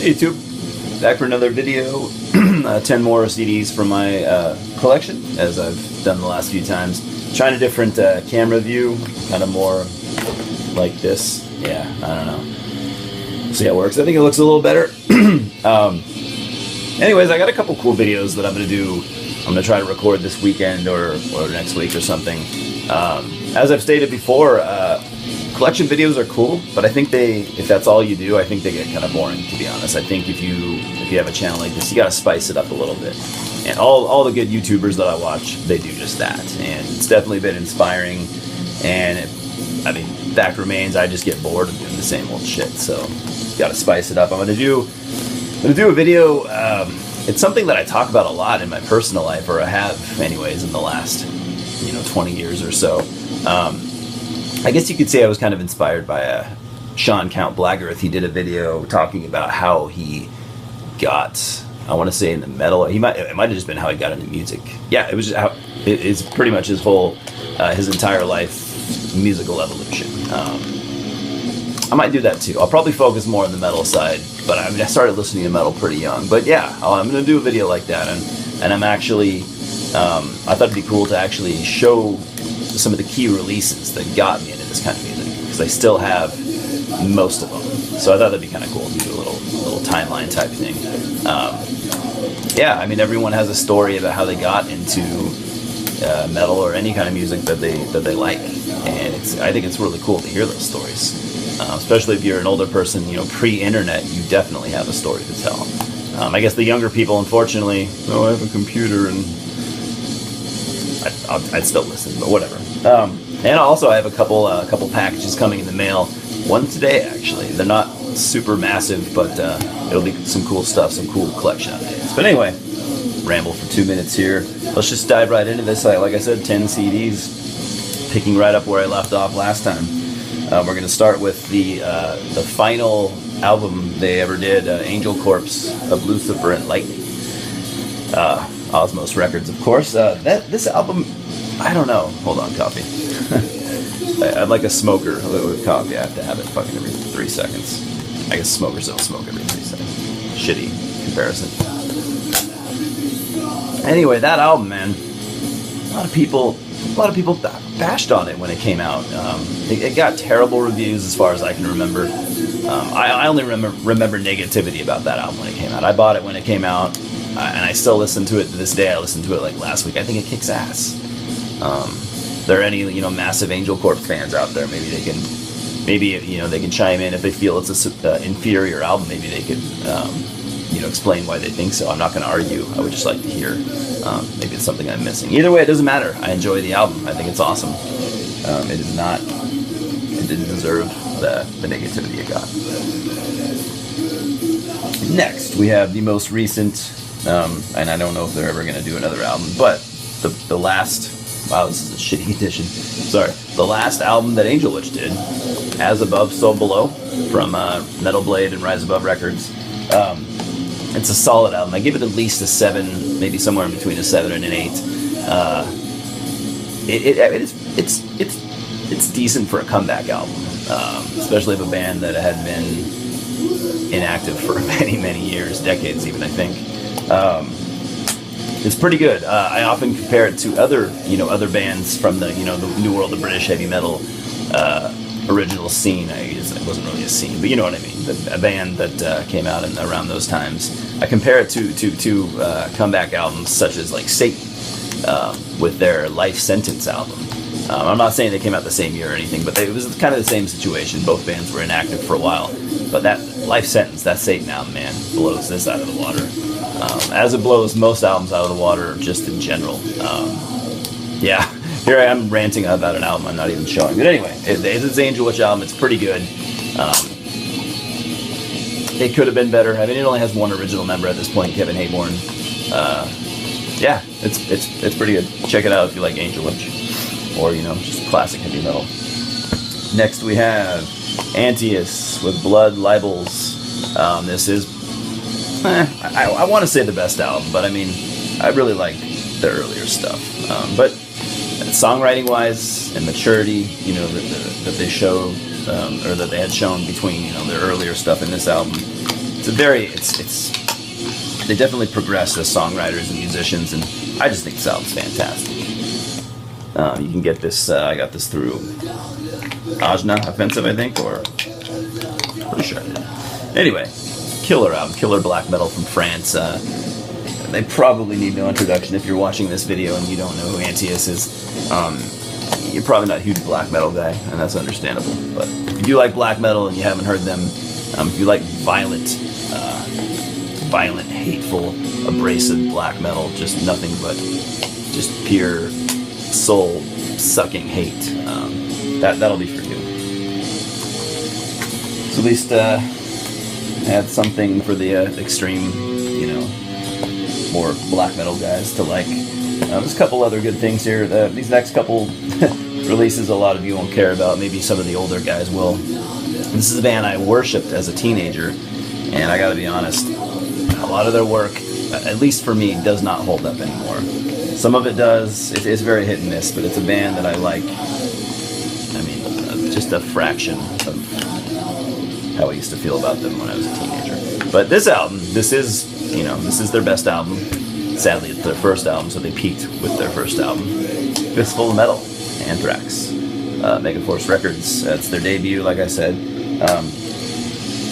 Hey YouTube, back for another video. 10 more CDs from my collection, as I've done the last few times. Trying a different camera view, kind of more like this. Yeah, I don't know. See how it works. I think it looks a little better. Anyways, I got a couple cool videos that I'm going to do. I'm going to try to record this weekend or next week or something. As I've stated before, collection videos are cool, but I think if that's all you do, I think they get kind of boring, to be honest. I think if you have a channel like this, you got to spice it up a little bit. And all the good YouTubers that I watch, they do just that. And it's definitely been inspiring. And fact remains, I just get bored of doing the same old shit. So got to spice it up. I'm gonna do a video. It's something that I talk about a lot in my personal life, or I have, anyways, in the last 20 years or so. I guess you could say I was kind of inspired by Sean Count Blaggerth. He did a video talking about how he got, I want to say, in the metal. It might have just been how he got into music. Yeah, it was just how it's pretty much his entire life musical evolution. I might do that too. I'll probably focus more on the metal side, but I started listening to metal pretty young. But yeah, I'm going to do a video like that, and I'm actually, I thought it'd be cool to actually show some of the key releases that got me into this kind of music, because I still have most of them. So I thought that'd be kind of cool to do a little timeline type thing. Yeah, everyone has a story about how they got into metal or any kind of music that they like, and I think it's really cool to hear those stories. Especially if you're an older person, pre-internet, you definitely have a story to tell. I guess the younger people, unfortunately, I have a computer and I'd still listen, but whatever. And also, I have a couple packages coming in the mail. One today, actually. They're not super massive, but it'll be some cool stuff, some cool collection updates. But anyway, ramble for 2 minutes here. Let's just dive right into this. Like I said, 10 CDs, picking right up where I left off last time. We're going to start with the final album they ever did, Angel Corpse of Lucifer and Lightning. Osmos Records, of course. This album, I don't know. Hold on, coffee. I'm like a smoker with coffee. I have to have it fucking every 3 seconds. I guess smokers don't smoke every 3 seconds. Shitty comparison. Anyway, that album, man. A lot of people bashed on it when it came out. It got terrible reviews as far as I can remember. I only remember negativity about that album when it came out. I bought it when it came out, and I still listen to it to this day. I listened to it like last week. I think it kicks ass. If there are any massive Angel Corpse fans out there, maybe they can chime in if they feel it's an inferior album. Maybe they could explain why they think so. I'm not going to argue. I would just like to hear. Maybe it's something I'm missing. Either way, it doesn't matter. I enjoy the album. I think it's awesome. It didn't deserve the negativity it got. Next, we have the most recent, and I don't know if they're ever going to do another album, but the last, wow, this is a shitty edition. Sorry. The last album that Angel Witch did, As Above, So Below, from Metal Blade and Rise Above Records. It's a solid album. I give it at least a 7, maybe somewhere in between a 7 and an 8. It's decent for a comeback album, especially of a band that had been inactive for many, many years, decades even, I think. It's pretty good. I often compare it to other bands from the the New World of British heavy metal original scene. I guess it wasn't really a scene, but you know what I mean. A band that came out around those times. I compare it to comeback albums such as like Satan with their Life Sentence album. I'm not saying they came out the same year or anything, but it was kind of the same situation. Both bands were inactive for a while, but that Life Sentence, that Satan album, man, blows this out of the water. As it blows most albums out of the water, just in general. Yeah. Here I am ranting about an album I'm not even showing. But anyway, it's Angel Witch album. It's pretty good. It could have been better. It only has one original member at this point, Kevin Hayborn. Yeah, it's pretty good. Check it out if you like Angel Witch, or just classic heavy metal. Next we have Antaeus with Blood Libels. This is, I want to say the best album, but I really like their earlier stuff. But songwriting wise and maturity, that they show, or that they had shown between their earlier stuff in this album, they definitely progress as songwriters and musicians, and I just think this album's fantastic. You can get this, I got this through Ajna Offensive, I think, or pretty sure I did. Anyway, killer album, killer black metal from France. They probably need no introduction if you're watching this video and you don't know who Antaeus is. You're probably not a huge black metal guy, and that's understandable. But if you do like black metal and you haven't heard them, if you like violent, hateful, abrasive black metal, just nothing but just pure soul-sucking hate, that'll be for you. So at least add something for the extreme, more black metal guys to like. There's a couple other good things here. These next couple releases a lot of you won't care about. Maybe some of the older guys will. This is a band I worshipped as a teenager, and I gotta be honest, a lot of their work, at least for me, does not hold up anymore. Some of it does. It's very hit and miss, but it's a band that I like. I mean, just a fraction of how I used to feel about them when I was a teenager. But this album, this is their best album. Sadly, it's their first album, so they peaked with their first album. Fistful of Metal, Anthrax, Megaforce Records. That's their debut, like I said.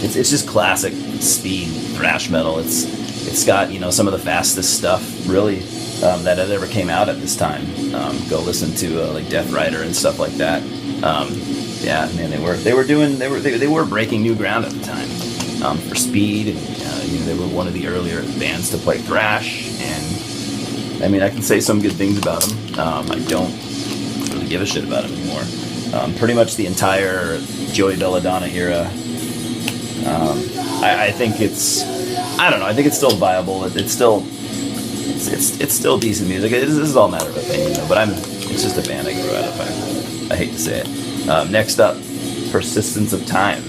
It's just classic speed thrash metal. It's got some of the fastest stuff really that ever came out at this time. Go listen to like Death Rider and stuff like that. Yeah, man, they were breaking new ground at the time for speed, and they were one of the earlier bands to play thrash. And I mean, I can say some good things about them. I don't really give a shit about them anymore. Pretty much the entire Joey Belladonna era. I think I don't know. I think it's still viable. It's still decent music. This is all a matter of opinion, though. But it's just a band I grew out of. I hate to say it. Next up, Persistence of Time,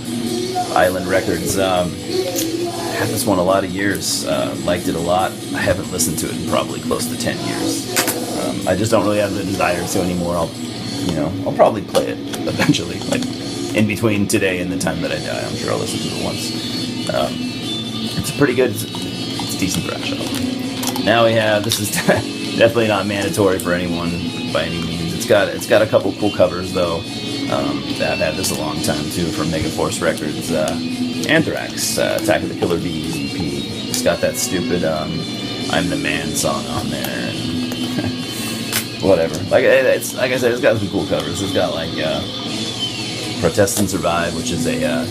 Island Records. Had this one a lot of years. Liked it a lot. I haven't listened to it in probably close to 10 years. I just don't really have the desire to anymore. I'll probably play it eventually, like in between today and the time that I die. I'm sure I'll listen to it once. It's pretty good. It's decent thrash album. Now we have, this is definitely not mandatory for anyone by any means. It's got a couple cool covers though. That I've had this a long time too, from Megaforce Records. Anthrax, Attack of the Killer Bees EP. It's got that stupid I'm the Man song on there, and whatever. Like I said, it's got some cool covers. It's got like Protest and Survive, which is a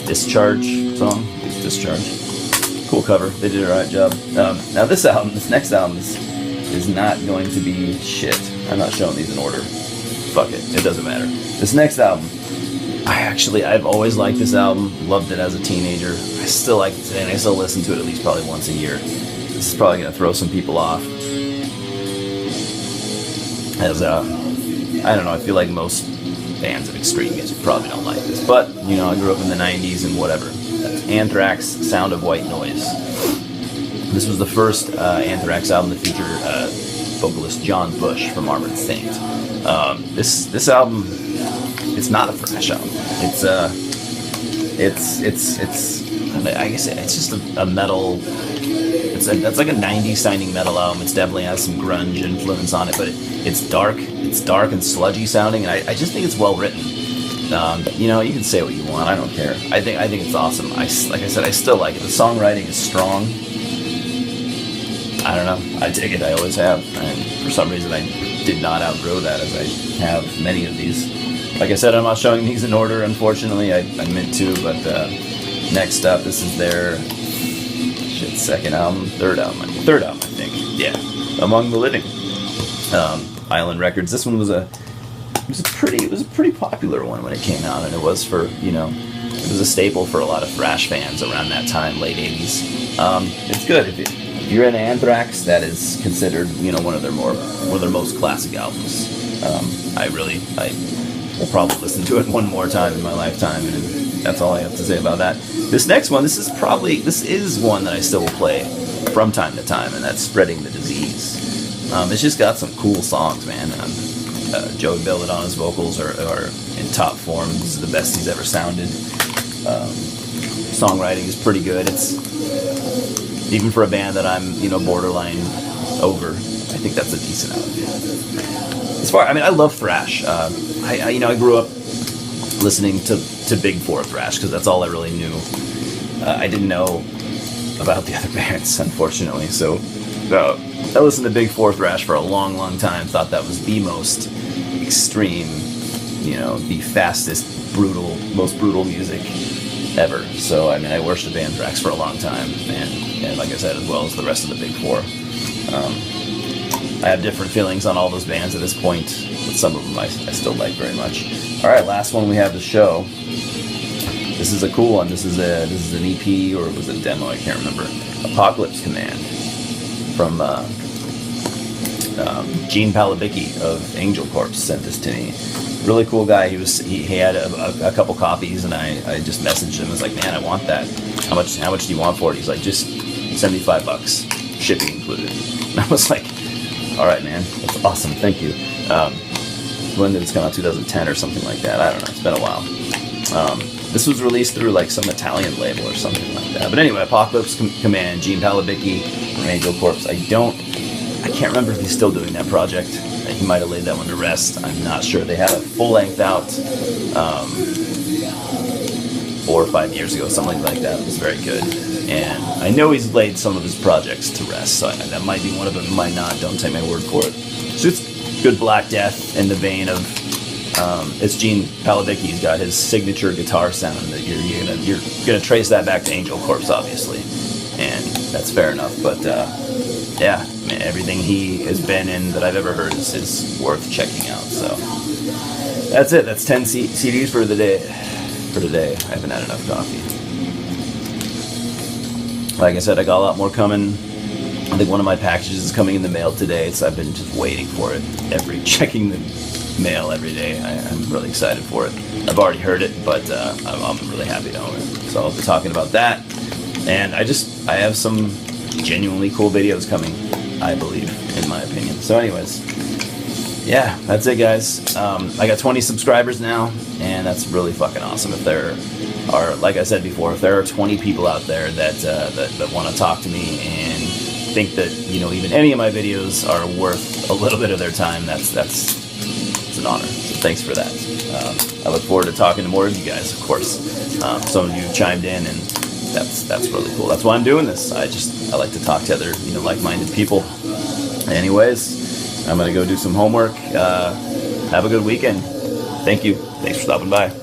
Discharge song. It's Discharge. Cool cover. They did a right job. Now this next album is not going to be shit. I'm not showing these in order. Fuck it. It doesn't matter. This next album, I've always liked this album. Loved it as a teenager. I still like it today, and I still listen to it at least probably once a year. This is probably going to throw some people off. As I don't know, I feel like most fans of extreme music probably don't like this. But, I grew up in the 90s and whatever. Anthrax, Sound of White Noise. This was the first Anthrax album that featured vocalist John Bush from Armored Saint. This album, it's not a thrash album. It's I guess it's just a metal. That's like a 90s sounding metal album. It definitely has some grunge influence on it, but it's dark. It's dark and sludgy sounding, and I just think it's well written. You can say what you want. I don't care. I think it's awesome. Like I said, I still like it. The songwriting is strong. I don't know. I dig it. I always have. And for some reason, I did not outgrow that, as I have many of these. Like I said, I'm not showing these in order, unfortunately. I meant to, but next up, this is their third album, I think. Yeah, Among the Living, Island Records. This one was a pretty popular one when it came out, and it was for it was a staple for a lot of thrash fans around that time, late 80s. It's good. If you're into Anthrax, that is considered one of their most classic albums. I will probably listen to it one more time in my lifetime, and that's all I have to say about that. This next one, this is one that I still will play from time to time, and that's Spreading the Disease. It's just got some cool songs, man. Joey Belladonna's vocals are in top form. This is the best he's ever sounded. Songwriting is pretty good. It's even for a band that I'm, borderline over. I think that's a decent album. As far, I love thrash. I grew up listening to Big Four thrash because that's all I really knew. I didn't know about the other bands, unfortunately. So I listened to Big Four thrash for a long, long time. Thought that was the most extreme, the fastest, most brutal music ever. So I worshipped Anthrax for a long time, and like I said, as well as the rest of the Big Four. I have different feelings on all those bands at this point, but some of them I still like very much. All right, last one we have to show. This is a cool one. This is an EP, or was it a demo? I can't remember. Apocalypse Command from Gene Palabicki of Angel Corpse sent this to me. Really cool guy. He had a couple copies, and I just messaged him. I was like, man, I want that. How much do you want for it? He's like, just $75, shipping included. And I was like, all right, man, that's awesome. Thank you. When did this come out? 2010 or something like that. I don't know. It's been a while. This was released through like some Italian label or something like that. But anyway, Apocalypse Command, Gene Palabicki from Angel Corpse. I can't remember if he's still doing that project. He might have laid that one to rest. I'm not sure. They had a full length out 4 or 5 years ago, something like that. It was very good. And I know he's laid some of his projects to rest, so that might be one of them, might not. Don't take my word for it. So it's good Black Death in the vein of it's Gene Palabicki. He's got his signature guitar sound that you're gonna trace that back to Angel Corpse, obviously, and that's fair enough. But yeah, man, everything he has been in that I've ever heard is worth checking out. So that's it. That's 10 CDs for the day. For today, I haven't had enough coffee. Like I said, I got a lot more coming. I think one of my packages is coming in the mail today, so I've been just waiting for it. Checking the mail every day. I'm really excited for it. I've already heard it, but I'm really happy to own it. So I'll be talking about that. And I have some genuinely cool videos coming, I believe, in my opinion. So anyways, yeah, that's it, guys. I got 20 subscribers now, and that's really fucking awesome. If there are, like I said before, if there are 20 people out there that want to talk to me and think that, even any of my videos are worth a little bit of their time, it's an honor. So thanks for that. I look forward to talking to more of you guys, of course. Some of you chimed in, and that's really cool. That's why I'm doing this. I like to talk to other, like-minded people. Anyways, I'm gonna go do some homework. Have a good weekend. Thank you. Thanks for stopping by.